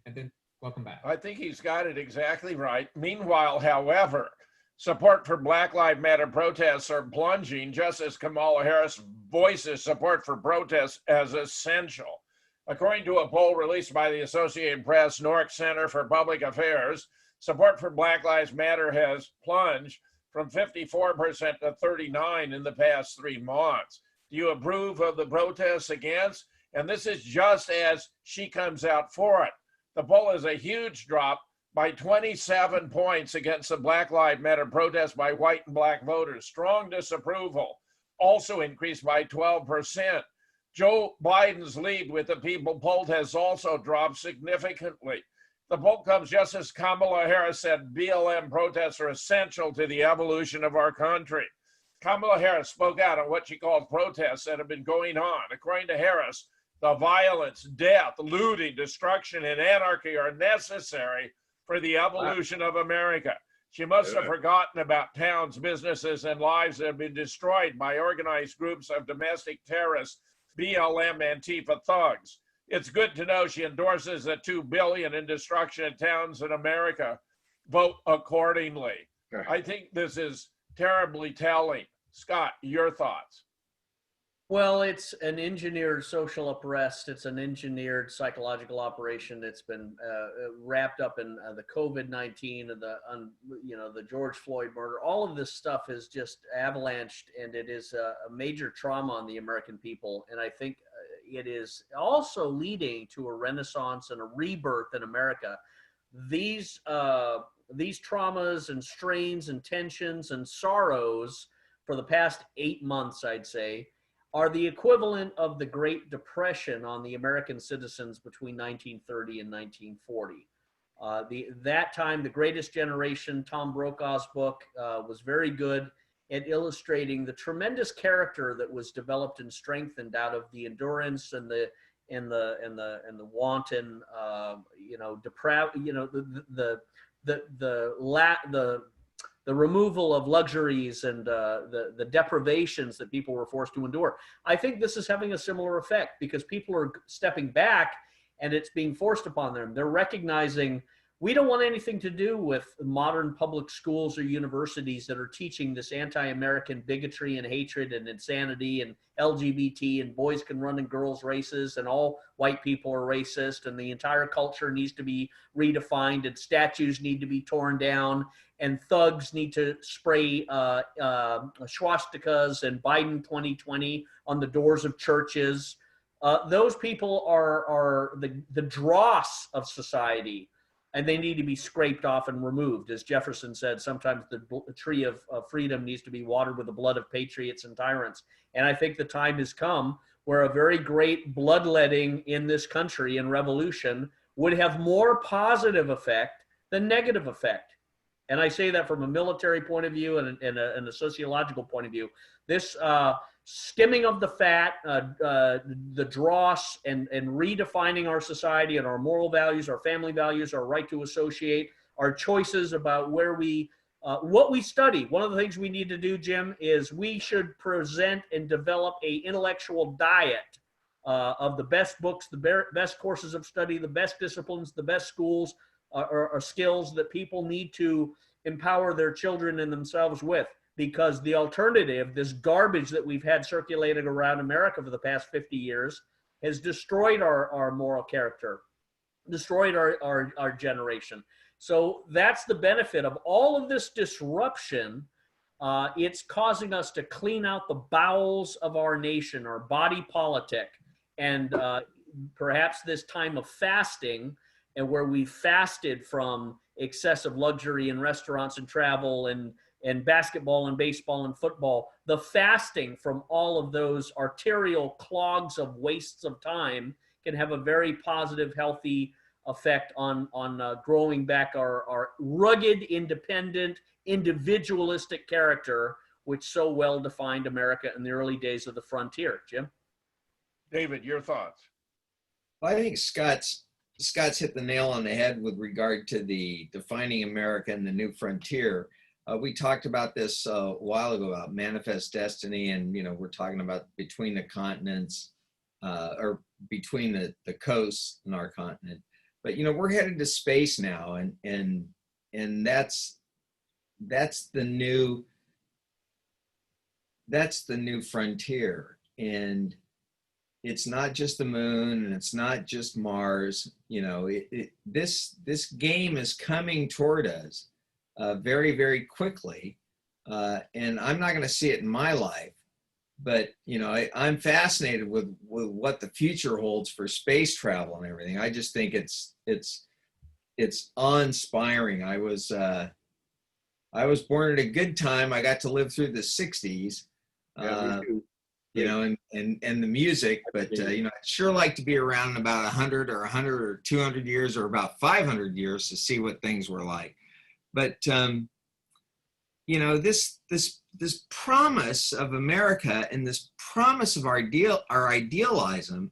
And then, welcome back. I think he's got it exactly right. Meanwhile, however, support for Black Lives Matter protests are plunging, just as Kamala Harris voices support for protests as essential. According to a poll released by the Associated Press Newark Center for Public Affairs, support for Black Lives Matter has plunged from 54% to 39% in the past 3 months. Do you approve of the protests against? And this is just as she comes out for it. The poll is a huge drop by 27 points against the Black Lives Matter protests by white and black voters. Strong disapproval also increased by 12%. Joe Biden's lead with the people polled has also dropped significantly. The poll comes just as Kamala Harris said BLM protests are essential to the evolution of our country. Kamala Harris spoke out on what she called protests that have been going on. According to Harris, the violence, death, looting, destruction, and anarchy are necessary for the evolution of America. She must have forgotten about towns, businesses, and lives that have been destroyed by organized groups of domestic terrorists, BLM Antifa thugs. It's good to know she endorses the $2 billion in destruction of towns in America. Vote accordingly. I think this is terribly telling. Scott, your thoughts? Well, it's an engineered social unrest. It's an engineered psychological operation that's been wrapped up in the COVID-19 and the George Floyd murder. All of this stuff is just avalanched, and it is a major trauma on the American people. And I think it is also leading to a renaissance and a rebirth in America. These traumas and strains and tensions and sorrows for the past 8 months, I'd say, are the equivalent of the Great Depression on the American citizens between 1930 and 1940. That time, The Greatest Generation, Tom Brokaw's book, was very good at illustrating the tremendous character that was developed and strengthened out of the endurance and the wanton, depraved, the removal of luxuries and the deprivations that people were forced to endure. I think this is having a similar effect because people are stepping back and it's being forced upon them. They're recognizing we don't want anything to do with modern public schools or universities that are teaching this anti-American bigotry and hatred and insanity and LGBT and boys can run in girls races and all white people are racist and the entire culture needs to be redefined and statues need to be torn down and thugs need to spray swastikas and Biden 2020 on the doors of churches. Those people are the dross of society, and they need to be scraped off and removed. As Jefferson said, sometimes the tree of freedom needs to be watered with the blood of patriots and tyrants. And I think the time has come where a very great bloodletting in this country and revolution would have more positive effect than negative effect. And I say that from a military point of view and a sociological point of view. This skimming of the fat, the dross, and redefining our society and our moral values, our family values, our right to associate, our choices about where what we study. One of the things we need to do, Jim, is we should present and develop a intellectual diet of the best books, the best courses of study, the best disciplines, the best schools, or skills that people need to empower their children and themselves with. Because the alternative, this garbage that we've had circulated around America for the past 50 years, has destroyed our moral character, destroyed our generation. So that's the benefit of all of this disruption. It's causing us to clean out the bowels of our nation, our body politic, and perhaps this time of fasting, and where we fasted from excessive luxury in restaurants and travel and basketball and baseball and football, the fasting from all of those arterial clogs of wastes of time can have a very positive, healthy effect on growing back our rugged, independent, individualistic character, which so well defined America in the early days of the frontier. Jim? David, your thoughts? Well, I think Scott's hit the nail on the head with regard to the defining America and the new frontier. We talked about this a while ago about manifest destiny, and we're talking about between the continents, or between the coasts in our continent. But we're headed to space now, and that's the new frontier. And it's not just the moon, and it's not just Mars. This game is coming toward us very, very quickly, and I'm not going to see it in my life, but I'm fascinated with what the future holds for space travel and everything. I just think it's awe-inspiring. I was born at a good time. I got to live through the '60s. Yeah, me too. And the music, but I'd sure like to be around about 100 or 200 years or about 500 years to see what things were like. But this promise of America and this promise of our idealism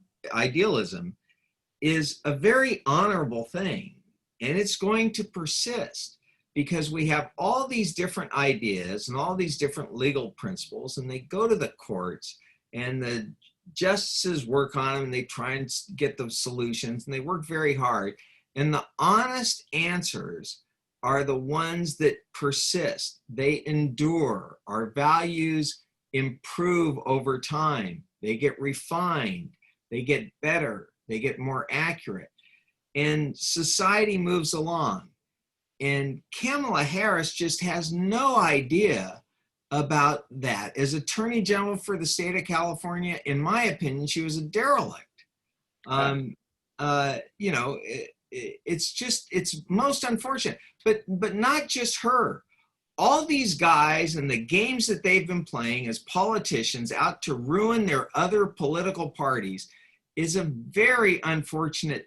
is a very honorable thing, and it's going to persist. Because we have all these different ideas and all these different legal principles, and they go to the courts, and the justices work on them, and they try and get the solutions, and they work very hard. And the honest answers are the ones that persist. They endure. Our values improve over time. they get refined, they get better, they get more accurate. And society moves along. And Kamala Harris just has no idea about that. As Attorney General for the state of California, in my opinion, she was a derelict. You know, it's most unfortunate, but not just her. All these guys and the games that they've been playing as politicians out to ruin their other political parties is a very unfortunate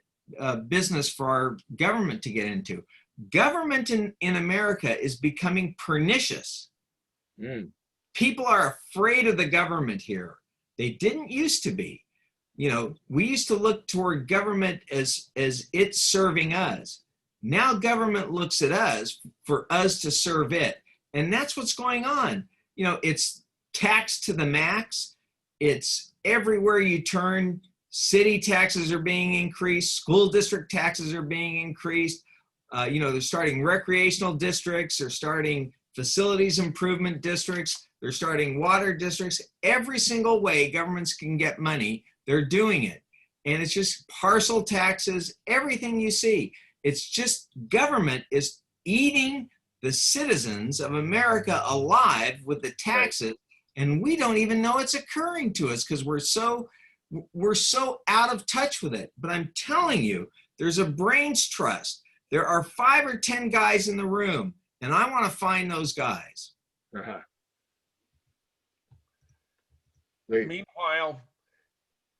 business for our government to get into. Government in America is becoming pernicious. People are afraid of the government here. They didn't used to be. You know, we used to look toward government as it's serving us. Now government looks at us for us to serve it. And that's what's going on. You know, it's taxed to the max. It's everywhere you turn. City taxes are being increased. School district taxes are being increased. You know, they're starting recreational districts. They're starting facilities improvement districts. They're starting water districts. Every single way governments can get money, they're doing it. And it's just parcel taxes, everything you see. It's just government is eating the citizens of America alive with the taxes, and we don't even know it's occurring to us because we're so out of touch with it. But I'm telling you, there's a brains trust. There are 5 or 10 guys in the room, and I want to find those guys. Meanwhile,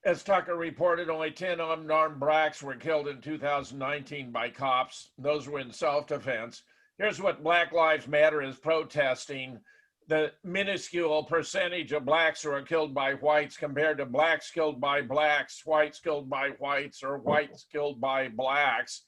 as Tucker reported, only 10 unarmed blacks were killed in 2019 by cops. Those were in self-defense. Here's what Black Lives Matter is protesting: the minuscule percentage of blacks who are killed by whites compared to blacks killed by blacks, whites killed by whites, or whites killed by blacks.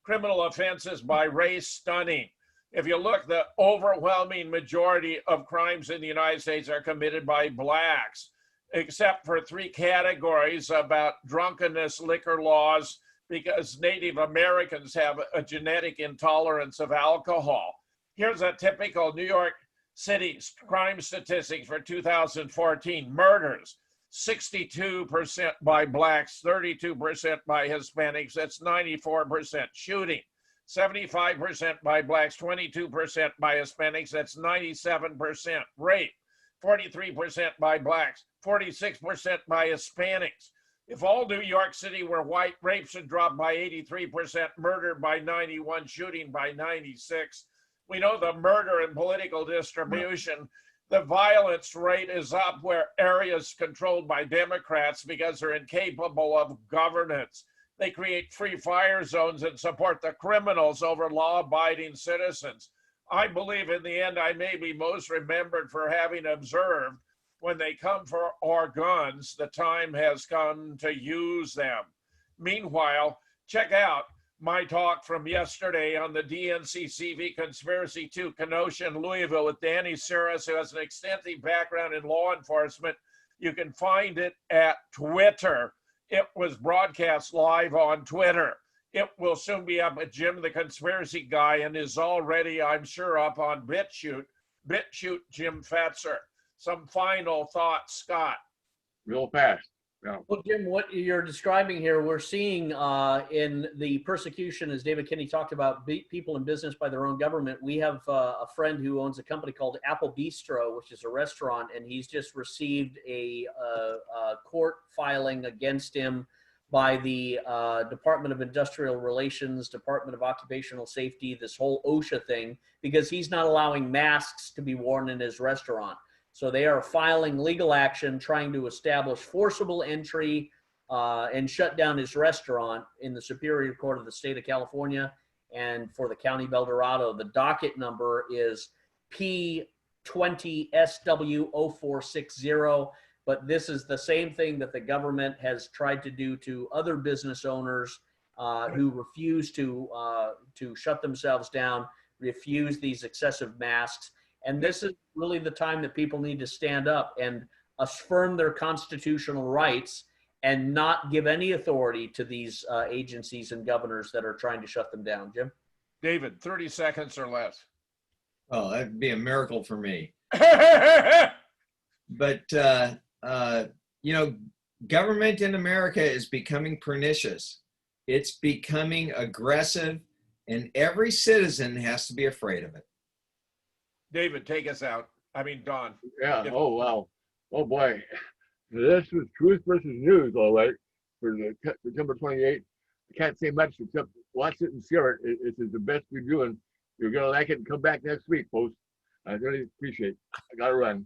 Criminal offenses by race stunning. If you look, the overwhelming majority of crimes in the United States are committed by blacks, except for 3 categories about drunkenness, liquor laws, because Native Americans have a genetic intolerance of alcohol. Here's a typical New York City crime statistic for 2014. Murders, 62% by blacks, 32% by Hispanics, that's 94%. Shooting, 75% by blacks, 22% by Hispanics, that's 97%. Rape, 43% by blacks, 46% by Hispanics. If all New York City were white, rape should drop by 83%, murder by 91%, shooting by 96%. We know the murder and political distribution. The violence rate is up where areas controlled by Democrats because they're incapable of governance. They create free fire zones and support the criminals over law-abiding citizens. I believe in the end I may be most remembered for having observed when they come for our guns, the time has come to use them. Meanwhile, check out my talk from yesterday on the DNC-CV Conspiracy to Kenosha and Louisville with Danny Saris, who has an extensive background in law enforcement. You can find it at Twitter. It was broadcast live on Twitter. It will soon be up at Jim the Conspiracy Guy and is already, I'm sure, up on BitChute. BitChute Jim Fetzer. Some final thoughts, Scott? Real fast. Yeah. Well, Jim, what you're describing here, we're seeing in the persecution, as David Kinney talked about, people in business by their own government. We have a friend who owns a company called Apple Bistro, which is a restaurant, and he's just received a court filing against him by the Department of Industrial Relations, Department of Occupational Safety, this whole OSHA thing, because he's not allowing masks to be worn in his restaurant. So they are filing legal action, trying to establish forcible entry and shut down his restaurant in the Superior Court of the state of California and for the County of El Dorado. The docket number is P20SW0460. But this is the same thing that the government has tried to do to other business owners who refuse to shut themselves down, refuse these excessive masks. And this is really the time that people need to stand up and affirm their constitutional rights and not give any authority to these agencies and governors that are trying to shut them down. Jim? David, 30 seconds or less. Oh, that'd be a miracle for me. But, you know, government in America is becoming pernicious. It's becoming aggressive, and every citizen has to be afraid of it. David, take us out. I mean, Don. Yeah. If- Oh, wow. Oh, boy. This was Truth versus News, all right, for the September 28th. I can't say much except watch it and share it. It is the best we're doing. You're going to like it and come back next week, folks. I really appreciate it. I got to run.